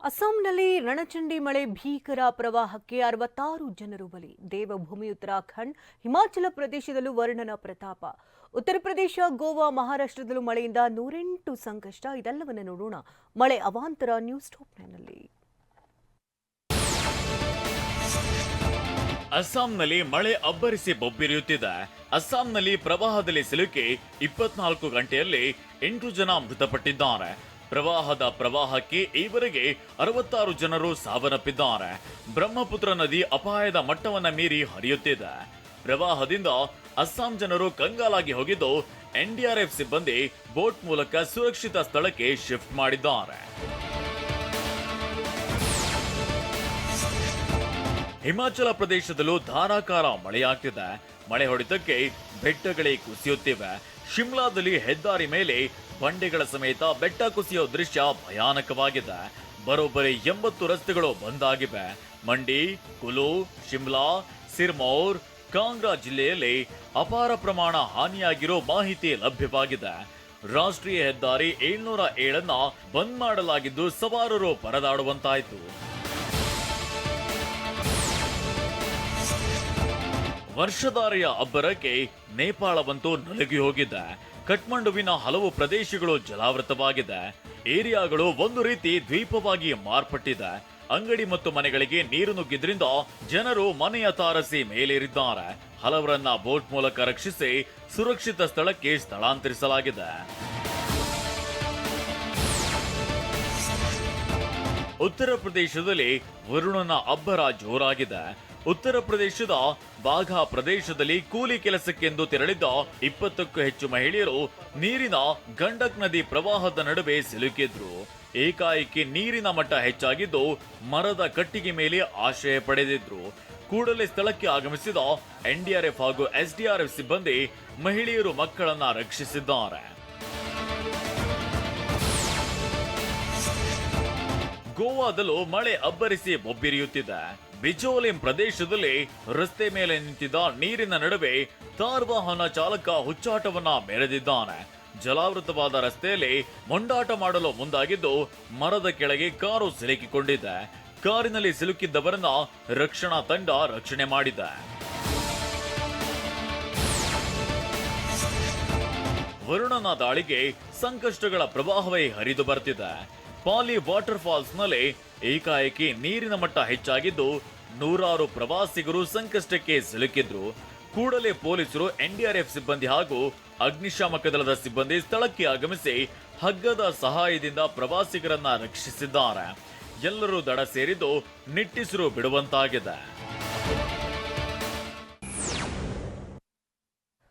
ಅಸ್ಸಾಂನಲ್ಲಿ ರಣಚಂಡಿ ಮಳೆ ಭೀಕರ ಪ್ರವಾಹಕ್ಕೆ 66 ಜನರು ಬಲಿ. ದೇವಭೂಮಿ ಉತ್ತರಾಖಂಡ್, ಹಿಮಾಚಲ ಪ್ರದೇಶದಲ್ಲೂ ವರ್ಣನ ಪ್ರತಾಪ. ಉತ್ತರ ಪ್ರದೇಶ, ಗೋವಾ, ಮಹಾರಾಷ್ಟ್ರದಲ್ಲೂ ಮಳೆಯಿಂದ 108 ಸಂಕಷ್ಟ. ಇದೆಲ್ಲವನ್ನ ನೋಡೋಣ ಮಳೆ ಅವಾಂತರ ನ್ಯೂಸ್ ಟಾಪ್9ನಲ್ಲಿ. ಅಸ್ಸಾಂನಲ್ಲಿ ಮಳೆ ಅಬ್ಬರಿಸಿ ಬೊಬ್ಬಿರಿಯುತ್ತಿದೆ. ಅಸ್ಸಾಂನಲ್ಲಿ ಪ್ರವಾಹದಲ್ಲಿ ಸಿಲುಕಿ 24 ಗಂಟೆಯಲ್ಲಿ 8 ಜನ ಮೃತಪಟ್ಟಿದ್ದಾರೆ. ಪ್ರವಾಹಕ್ಕೆ ಈವರೆಗೆ 66 ಜನರು ಸಾವನ್ನಪ್ಪಿದ್ದಾರೆ. ಬ್ರಹ್ಮಪುತ್ರ ನದಿ ಅಪಾಯದ ಮಟ್ಟವನ್ನ ಮೀರಿ ಹರಿಯುತ್ತಿದೆ. ಪ್ರವಾಹದಿಂದ ಅಸ್ಸಾಂ ಜನರು ಕಂಗಾಲಾಗಿ ಹೋಗಿದ್ದು, ಎನ್ಡಿಆರ್ಎಫ್ ಸಿಬ್ಬಂದಿ ಬೋಟ್ ಮೂಲಕ ಸುರಕ್ಷಿತ ಸ್ಥಳಕ್ಕೆ ಶಿಫ್ಟ್ ಮಾಡಿದ್ದಾರೆ. ಹಿಮಾಚಲ ಪ್ರದೇಶದಲ್ಲೂ ಧಾರಾಕಾರ ಮಳೆಯಾಗ್ತಿದೆ. ಮಳೆ ಹೊಡೆತಕ್ಕೆ ಬೆಟ್ಟಗಳೇ ಕುಸಿಯುತ್ತಿವೆ. ಶಿಮ್ಲಾದಲ್ಲಿ ಹೆದ್ದಾರಿ ಮೇಲೆ ಬಂಡೆಗಳ ಸಮೇತ ಬೆಟ್ಟ ಕುಸಿಯೋ ದೃಶ್ಯ ಭಯಾನಕವಾಗಿದೆ. ಬರೋಬ್ಬರಿ 80 ರಸ್ತೆಗಳು ಬಂದ್ ಆಗಿವೆ. ಮಂಡಿ, ಕುಲು, ಶಿಮ್ಲಾ, ಸಿರ್ಮೌರ್, ಕಾಂಗ್ರಾ ಜಿಲ್ಲೆಯಲ್ಲಿ ಅಪಾರ ಪ್ರಮಾಣ ಹಾನಿಯಾಗಿರೋ ಮಾಹಿತಿ ಲಭ್ಯವಾಗಿದೆ. ರಾಷ್ಟ್ರೀಯ ಹೆದ್ದಾರಿ 707 ಬಂದ್ ಮಾಡಲಾಗಿದ್ದು ಸವಾರರು ಪರದಾಡುವಂತಾಯಿತು. ವರ್ಷಧಾರೆಯ ಅಬ್ಬರಕ್ಕೆ ನೇಪಾಳವಂತೂ ನಲುಗಿ ಹೋಗಿದೆ. ಕಠ್ಮಂಡುವಿನ ಹಲವು ಪ್ರದೇಶಗಳು ಜಲಾವೃತವಾಗಿದೆ. ಏರಿಯಾಗಳು ಒಂದು ರೀತಿ ದ್ವೀಪವಾಗಿ ಮಾರ್ಪಟ್ಟಿದೆ. ಅಂಗಡಿ ಮತ್ತು ಮನೆಗಳಿಗೆ ನೀರು ನುಗ್ಗಿದ್ರಿಂದ ಜನರು ಮನೆಯ ತಾರಸಿ ಮೇಲೇರಿದ್ದಾರೆ. ಹಲವರನ್ನ ಬೋಟ್ ಮೂಲಕ ರಕ್ಷಿಸಿ ಸುರಕ್ಷಿತ ಸ್ಥಳಕ್ಕೆ ಸ್ಥಳಾಂತರಿಸಲಾಗಿದೆ. ಉತ್ತರ ಪ್ರದೇಶದಲ್ಲಿ ವರುಣನ ಅಬ್ಬರ ಜೋರಾಗಿದೆ. ಉತ್ತರ ಪ್ರದೇಶದ ಬಾಘಾ ಪ್ರದೇಶದಲ್ಲಿ ಕೂಲಿ ಕೆಲಸಕ್ಕೆಂದು ತೆರಳಿದ್ದ 20ಕ್ಕೂ ಹೆಚ್ಚು ಮಹಿಳೆಯರು ನೀರಿನ ಗಂಡಕ್ ನದಿ ಪ್ರವಾಹದ ನಡುವೆ ಸಿಲುಕಿದ್ರು. ಏಕಾಏಕಿ ನೀರಿನ ಮಟ್ಟ ಹೆಚ್ಚಾಗಿದ್ದು ಮರದ ಕಟ್ಟಿಗೆ ಮೇಲೆ ಆಶ್ರಯ ಪಡೆದಿದ್ರು. ಕೂಡಲೇ ಸ್ಥಳಕ್ಕೆ ಆಗಮಿಸಿದ ಎನ್ಡಿಆರ್ಎಫ್ ಹಾಗೂ ಎಸ್ಡಿಆರ್ಎಫ್ ಸಿಬ್ಬಂದಿ ಮಹಿಳೆಯರು ಮಕ್ಕಳನ್ನ ರಕ್ಷಿಸಿದ್ದಾರೆ. ಗೋವಾದಲ್ಲೂ ಮಳೆ ಅಬ್ಬರಿಸಿ ಬೊಬ್ಬಿರಿಯುತ್ತಿದೆ. ಬಿಚೋಲಿಂ ಪ್ರದೇಶದಲ್ಲಿ ರಸ್ತೆ ಮೇಲೆ ನಿಂತಿದ್ದ ನೀರಿನ ನಡುವೆ ಕಾರ್ ವಾಹನ ಚಾಲಕ ಹುಚ್ಚಾಟವನ್ನ ಮೆರೆದಿದ್ದಾನೆ. ಜಲಾವೃತವಾದ ರಸ್ತೆಯಲ್ಲಿ ಮೊಂಡಾಟ ಮಾಡಲು ಮುಂದಾಗಿದ್ದು ಮರದ ಕೆಳಗೆ ಕಾರು ಸಿಲುಕಿಕೊಂಡಿದೆ. ಕಾರಿನಲ್ಲಿ ಸಿಲುಕಿದ್ದವರನ್ನ ರಕ್ಷಣಾ ತಂಡ ರಕ್ಷಣೆ ಮಾಡಿದೆ. ವರುಣನ ದಾಳಿಗೆ ಸಂಕಷ್ಟಗಳ ಪ್ರವಾಹವೇ ಹರಿದು ಬರ್ತಿದೆ. ಪಾಲಿ ವಾಟರ್ ಫಾಲ್ಸ್ ನಲ್ಲಿ ಏಕಾಏಕಿ ನೀರಿನ ಮಟ್ಟ ಹೆಚ್ಚಾಗಿದ್ದು ನೂರಾರು ಪ್ರವಾಸಿಗರು ಸಂಕಷ್ಟಕ್ಕೆ ಸಿಲುಕಿದ್ರು. ಕೂಡಲೇ ಪೊಲೀಸರು, ಎನ್ಡಿಆರ್ಎಫ್ ಸಿಬ್ಬಂದಿ ಹಾಗೂ ಅಗ್ನಿಶಾಮಕ ದಳದ ಸಿಬ್ಬಂದಿ ಸ್ಥಳಕ್ಕೆ ಆಗಮಿಸಿ ಹಗ್ಗದ ಸಹಾಯದಿಂದ ಪ್ರವಾಸಿಗರನ್ನ ರಕ್ಷಿಸಿದ್ದಾರೆ. ಎಲ್ಲರೂ ದಡ ಸೇರಿದ್ದು ನಿಟ್ಟುಸಿರು ಬಿಡುವಂತಾಗಿದೆ.